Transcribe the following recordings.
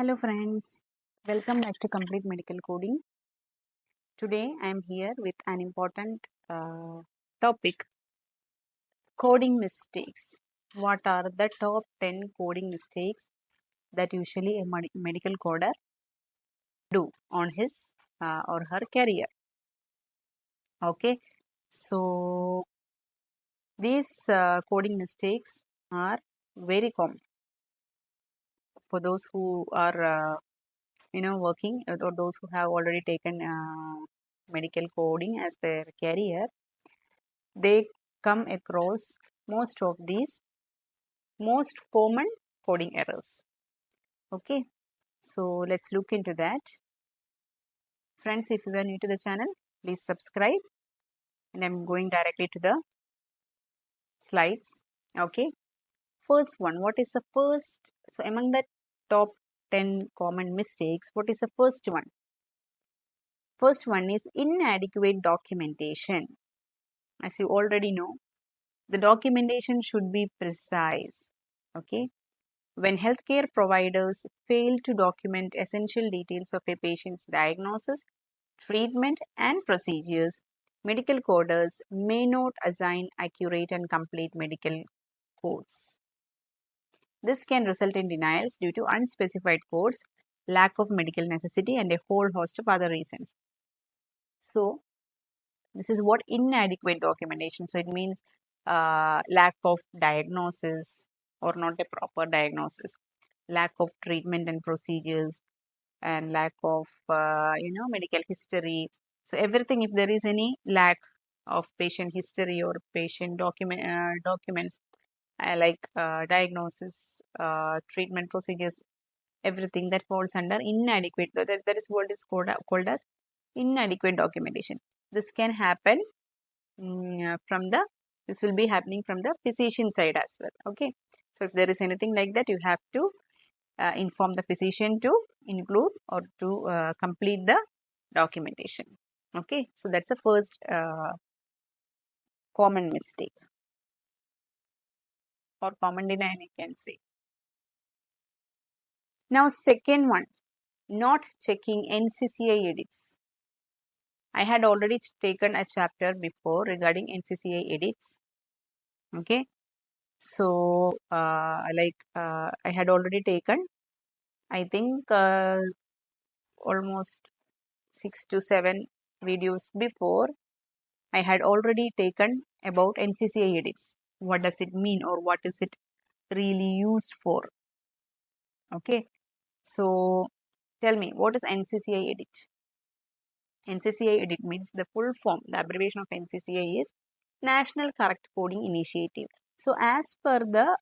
Hello friends, welcome back to Complete Medical Coding. Today I am here with an important topic, coding mistakes. What are the top 10 coding mistakes that usually a medical coder do on his or her career? Okay, so these coding mistakes are very common for those who are working or those who have already taken medical coding as their career. They come across most of these most common coding errors. Okay, so let's look into that. Friends, if you are new to the channel, please subscribe, and I'm going directly to the slides. Okay, first one, what is the first? So among the top 10 common mistakes, what is the first one? First one is inadequate documentation. As you already know, the documentation should be precise. Okay, when healthcare providers fail to document essential details of a patient's diagnosis, treatment, and procedures, medical coders may not assign accurate and complete medical codes. This can result in denials due to unspecified codes, lack of medical necessity, and a whole host of other reasons. So, this is what inadequate documentation. So, it means lack of diagnosis or not a proper diagnosis, lack of treatment and procedures, and lack of medical history. So everything, if there is any lack of patient history or patient documents like diagnosis, treatment procedures, everything that falls under inadequate. That is what is called as inadequate documentation. This can happen this will be happening from the physician side as well. Okay, so if there is anything like that, you have to inform the physician to include or to complete the documentation. Okay, so that's the first common mistake or common denial, you can say. Now, second one, not checking NCCI edits. I had already taken a chapter before regarding NCCI edits. Okay, so I had already taken, I think, almost 6 to 7 videos before. I had already taken about NCCI edits. What does it mean or what is it really used for? Okay, so tell me, what is NCCI edit? NCCI edit means the full form, the abbreviation of NCCI is National Correct Coding Initiative. So as per the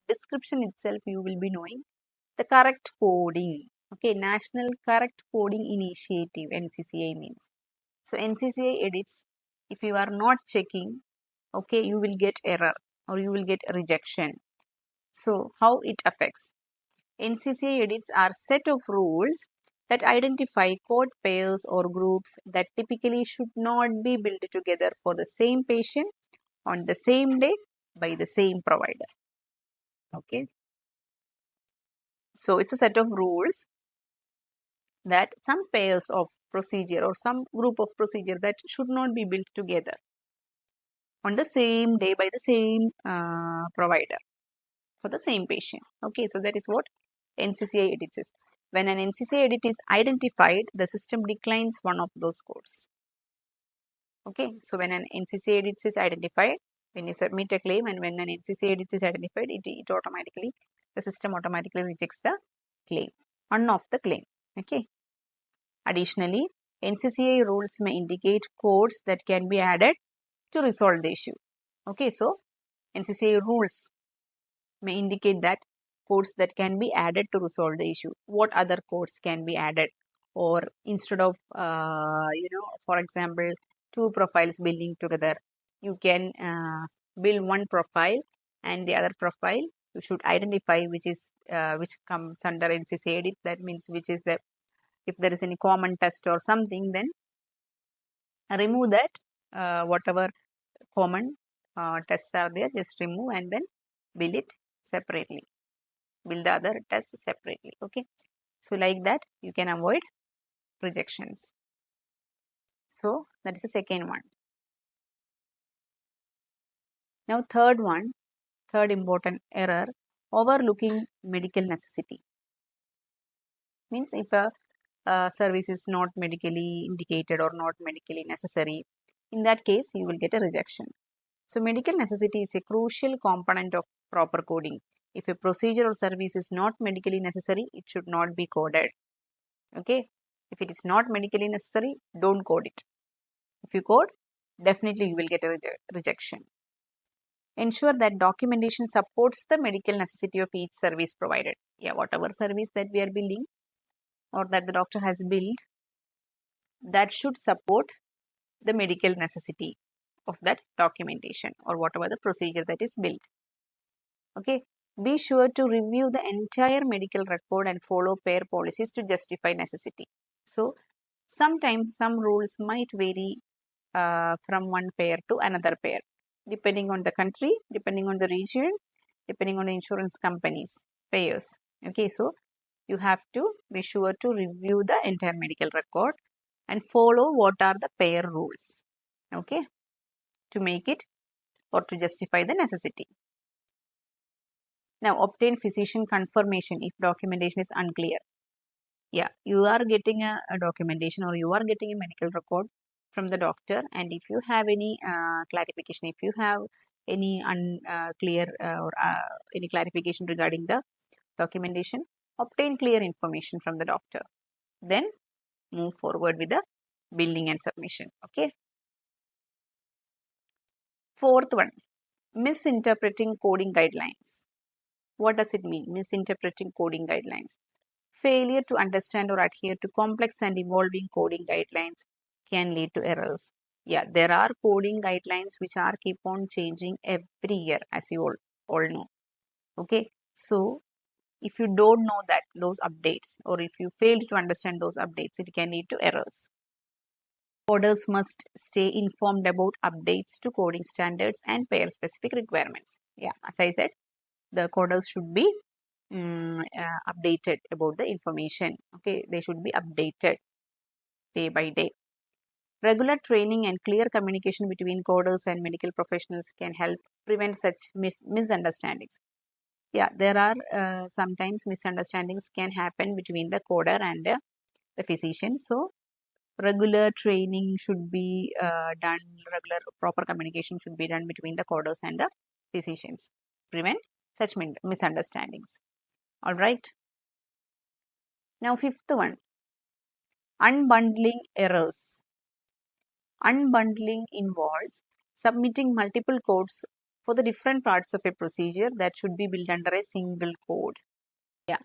description itself, you will be knowing the correct coding. Okay, National Correct Coding Initiative, NCCI means. So NCCI edits, if you are not checking, okay, you will get error or you will get rejection. So how it affects? NCCI edits are set of rules that identify code pairs or groups that typically should not be built together for the same patient on the same day by the same provider. Okay. So it's a set of rules that some pairs of procedure or some group of procedure that should not be built together on the same day by the same provider for the same patient. Okay, so that is what NCCI edit is. When an NCCI edit is identified, the system declines one of those codes. Okay, so when an NCCI edit is identified, when you submit a claim and when an NCCI edit is identified, the system automatically rejects the claim, one of the claim. Okay. Additionally, NCCI rules may indicate codes that can be added to resolve the issue. Okay, so NCCI rules may indicate that codes that can be added to resolve the issue. What other codes can be added? Or instead of, for example, two profiles building together, you can build one profile and the other profile. You should identify which comes under NCCI edit. That means which is the, if there is any common test or something, then remove that, whatever common tests are there, just remove and then build it separately. Build the other tests separately. Okay. So like that, you can avoid rejections. So that is the second one. Now third important error, overlooking medical necessity. Means if a service is not medically indicated or not medically necessary, in that case you will get a rejection. So medical necessity is a crucial component of proper coding. If a procedure or service is not medically necessary, it should not be coded. Okay. If it is not medically necessary, don't code it. If you code, definitely you will get a rejection. Ensure that documentation supports the medical necessity of each service provided. Yeah, whatever service that we are building or that the doctor has built, that should support the medical necessity of that documentation or whatever the procedure that is built. Okay, be sure to review the entire medical record and follow pair policies to justify necessity. So, sometimes some rules might vary from one pair to another pair, depending on the country, depending on the region, depending on the insurance companies, payers. Okay, so you have to be sure to review the entire medical record and follow what are the pair rules. Okay, to make it or to justify the necessity. Now, obtain physician confirmation if documentation is unclear. Yeah, you are getting a documentation or you are getting a medical record from the doctor, and if you have any clarification, if you have any unclear or any clarification regarding the documentation, obtain clear information from the doctor. Then move forward with the billing and submission. Okay. Fourth one, misinterpreting coding guidelines. What does it mean? Misinterpreting coding guidelines. Failure to understand or adhere to complex and evolving coding guidelines can lead to errors. Yeah, there are coding guidelines which are keep on changing every year, as you all know. Okay, so if you don't know that those updates or if you fail to understand those updates, it can lead to errors. Coders must stay informed about updates to coding standards and pair specific requirements. Yeah, as I said, the coders should be updated about the information. Okay, they should be updated day by day. Regular training and clear communication between coders and medical professionals can help prevent such misunderstandings. Yeah, there are sometimes misunderstandings can happen between the coder and the physician. So regular training should be done, regular proper communication should be done between the coders and the physicians. Prevent such misunderstandings. All right. Now, fifth one, unbundling errors. Unbundling involves submitting multiple codes for the different parts of a procedure that should be built under a single code. Yeah,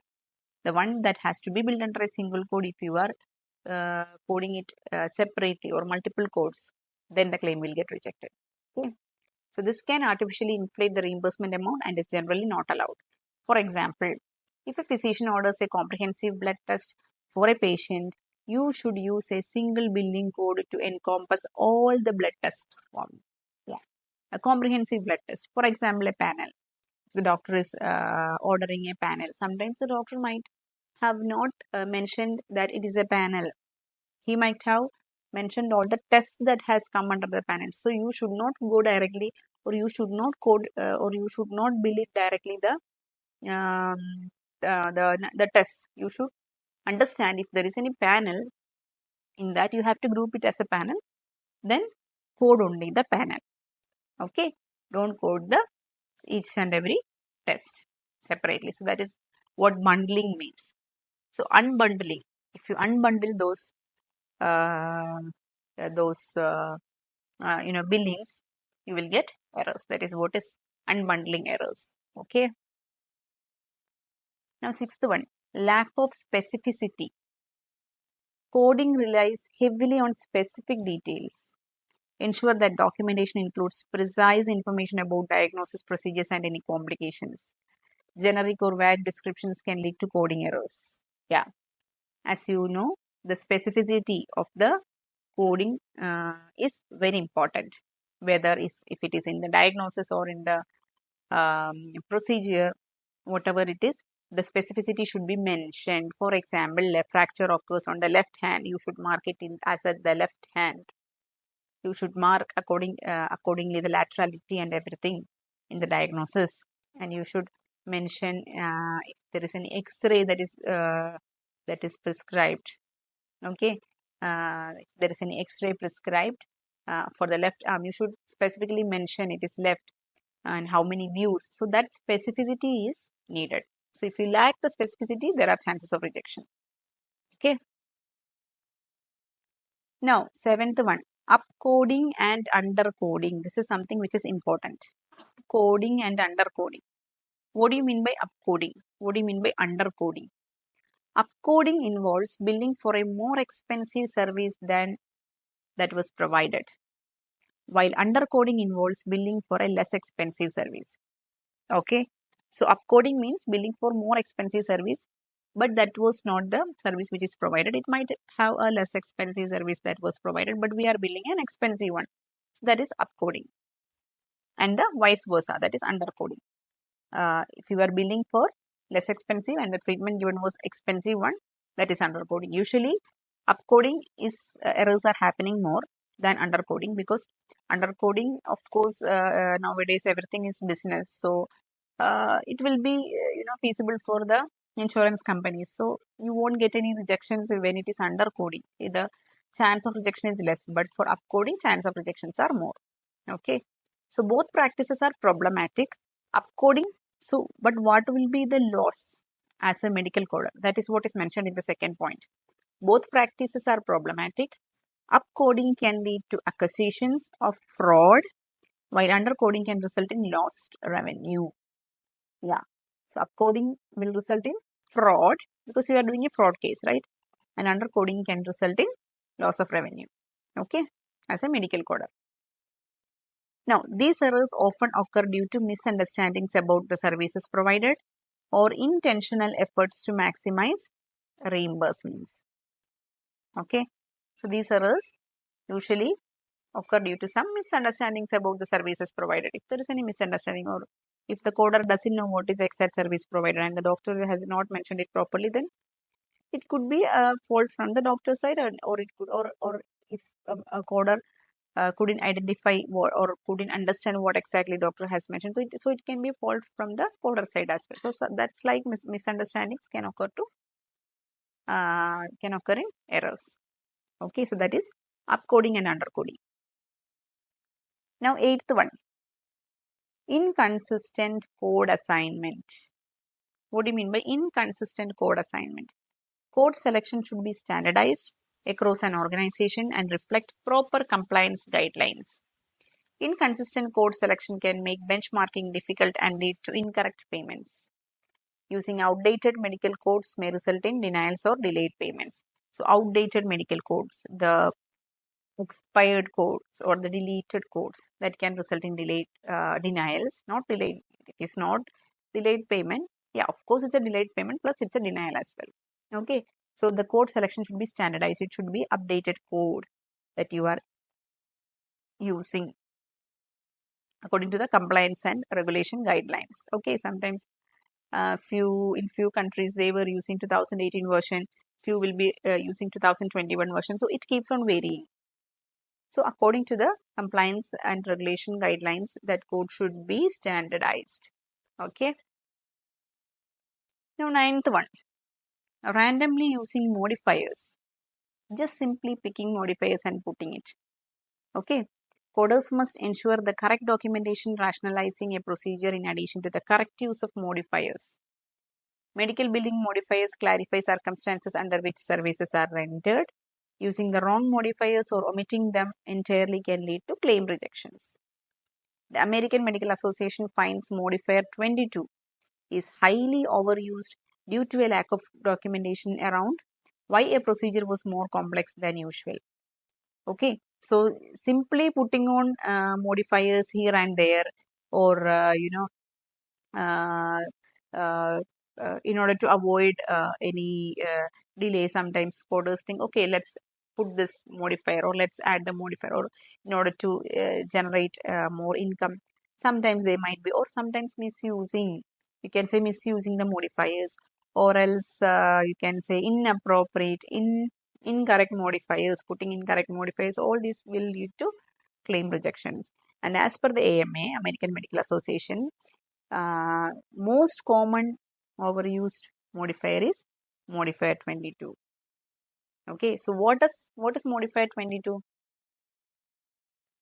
the one that has to be built under a single code, if you are coding it separately or multiple codes, then the claim will get rejected. Okay. So this can artificially inflate the reimbursement amount and is generally not allowed. For example, if a physician orders a comprehensive blood test for a patient, you should use a single billing code to encompass all the blood tests performed. Yeah, a comprehensive blood test. For example, a panel. If the doctor is ordering a panel, sometimes the doctor might have not mentioned that it is a panel. He might have mentioned all the tests that has come under the panel. So you should not go directly, or you should not code, or you should not bill it directly the test. You should understand if there is any panel in that, you have to group it as a panel, then code only the panel. Okay, don't code the each and every test separately. So that is what bundling means. So unbundling, if you unbundle those billings, you will get errors. That is what is unbundling errors. Okay. Now, sixth one, lack of specificity. Coding relies heavily on specific details. Ensure that documentation includes precise information about diagnosis procedures and any complications. Generic or vague descriptions can lead to coding errors. Yeah, as you know, the specificity of the coding is very important. Whether if it is in the diagnosis or in the procedure, whatever it is, the specificity should be mentioned. For example, a fracture occurs on the left hand, you should mark it in as at the left hand. You should mark accordingly the laterality and everything in the diagnosis, and you should mention if there is any X-ray that is prescribed. Okay, if there is any X-ray prescribed for the left arm, you should specifically mention it is left and how many views. So that specificity is needed. So if you lack the specificity, there are chances of rejection. Okay. Now, seventh one, upcoding and undercoding. This is something which is important. Coding and undercoding. What do you mean by upcoding? What do you mean by undercoding? Upcoding involves billing for a more expensive service than that was provided, while undercoding involves billing for a less expensive service. Okay, so upcoding means billing for more expensive service, but that was not the service which is provided. It might have a less expensive service that was provided, but we are billing an expensive one. So that is upcoding, and the vice versa, that is undercoding. If you are billing for less expensive and the treatment given was expensive one, that is undercoding. Usually upcoding is errors are happening more than undercoding, because undercoding, of course, nowadays everything is business, so it will be feasible for the insurance companies, so you won't get any rejections when it is undercoding. The chance of rejection is less, but for upcoding, chance of rejections are more. Okay, so both practices are problematic. Upcoding, so but what will be the loss as a medical coder? That is what is mentioned in the second point. Both practices are problematic. Upcoding can lead to accusations of fraud, while undercoding can result in lost revenue. Yeah, so upcoding will result in fraud because you are doing a fraud case, right? And undercoding can result in loss of revenue. Okay, as a medical coder. Now, these errors often occur due to misunderstandings about the services provided or intentional efforts to maximize reimbursements. Okay, so these errors usually occur due to some misunderstandings about the services provided. If there is any misunderstanding, or if the coder doesn't know what is the exact service provided and the doctor has not mentioned it properly, then it could be a fault from the doctor's side, or it could, or if a coder couldn't identify what, or couldn't understand what exactly doctor has mentioned, so it can be a fault from the coder side as well. So that's like misunderstandings can occur in errors. Okay, so that is upcoding and undercoding. Now, eighth one, inconsistent code assignment. What do you mean by inconsistent code assignment? Code selection should be standardized across an organization and reflect proper compliance guidelines. Inconsistent code selection can make benchmarking difficult and lead to incorrect payments. Using outdated medical codes may result in denials or delayed payments. So, outdated medical codes, the expired codes or the deleted codes, that can result in delayed denials, not delayed. It is not delayed payment. Yeah, of course, it's a delayed payment plus it's a denial as well. Okay, so the code selection should be standardized. It should be updated code that you are using according to the compliance and regulation guidelines. Okay, sometimes in few countries they were using 2018 version, few will be using 2021 version, so it keeps on varying. So according to the compliance and regulation guidelines, that code should be standardized. Okay. Now, ninth one, randomly using modifiers. Just simply picking modifiers and putting it. Okay. Coders must ensure the correct documentation rationalizing a procedure in addition to the correct use of modifiers. Medical billing modifiers clarify circumstances under which services are rendered. Using the wrong modifiers or omitting them entirely can lead to claim rejections. The American Medical Association finds modifier 22 is highly overused due to a lack of documentation around why a procedure was more complex than usual. Okay, so simply putting on modifiers here and there, or in order to avoid any delay, sometimes coders think, okay, let's put this modifier or let's add the modifier, or in order to generate more income. Sometimes they might be, or sometimes misusing You can say misusing the modifiers, or else you can say inappropriate, incorrect modifiers, putting incorrect modifiers. All this will lead to claim rejections. And as per the AMA, American Medical Association, most common overused modifier is modifier 22. Okay, so what is modifier 22?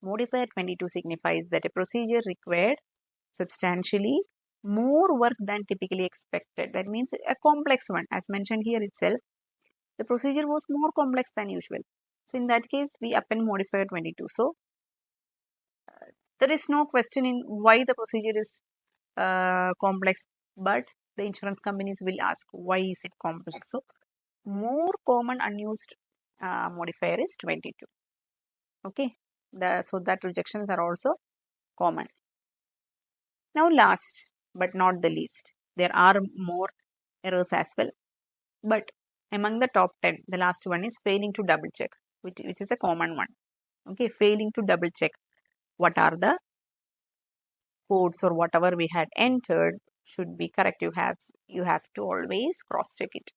Modifier 22 signifies that a procedure required substantially more work than typically expected. That means a complex one. As mentioned here itself, the procedure was more complex than usual. So in that case, we append modifier 22. So there is no question in why the procedure is complex, but the insurance companies will ask why is it complex. So more common unused modifier is 22. Okay, so that rejections are also common. Now last but not the least, there are more errors as well, but among the top 10, the last one is failing to double check, which is a common one. Okay, failing to double check what are the codes or whatever we had entered should be correct. You have to always cross check it.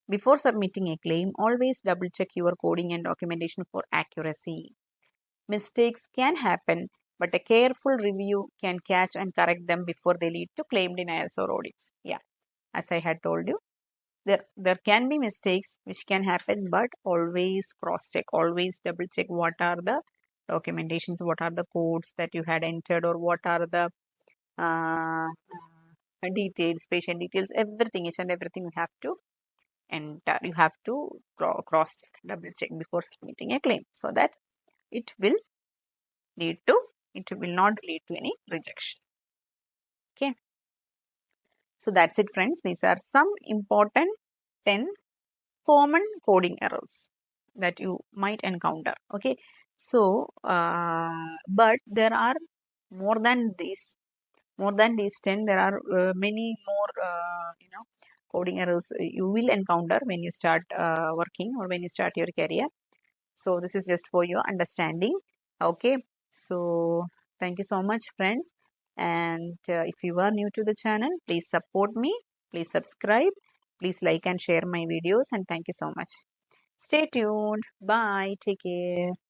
Before submitting a claim, always double check your coding and documentation for accuracy. Mistakes can happen, but a careful review can catch and correct them before they lead to claim denials or audits. Yeah, as I had told you, there can be mistakes which can happen, but always cross check, always double check what are the documentations, what are the codes that you had entered, or what are the details, patient details, everything, each and everything you have to enter. You have to cross check, double check before submitting a claim, so that it will not lead to any rejection. Okay, so that's it, friends. These are some important 10 common coding errors that you might encounter. Okay, so but there are more than these 10. There are many more coding errors you will encounter when you start working or when you start your career. So this is just for your understanding. Okay, so thank you so much, friends. And if you are new to the channel, please support me, please subscribe, please like and share my videos, and thank you so much. Stay tuned. Bye. Take care.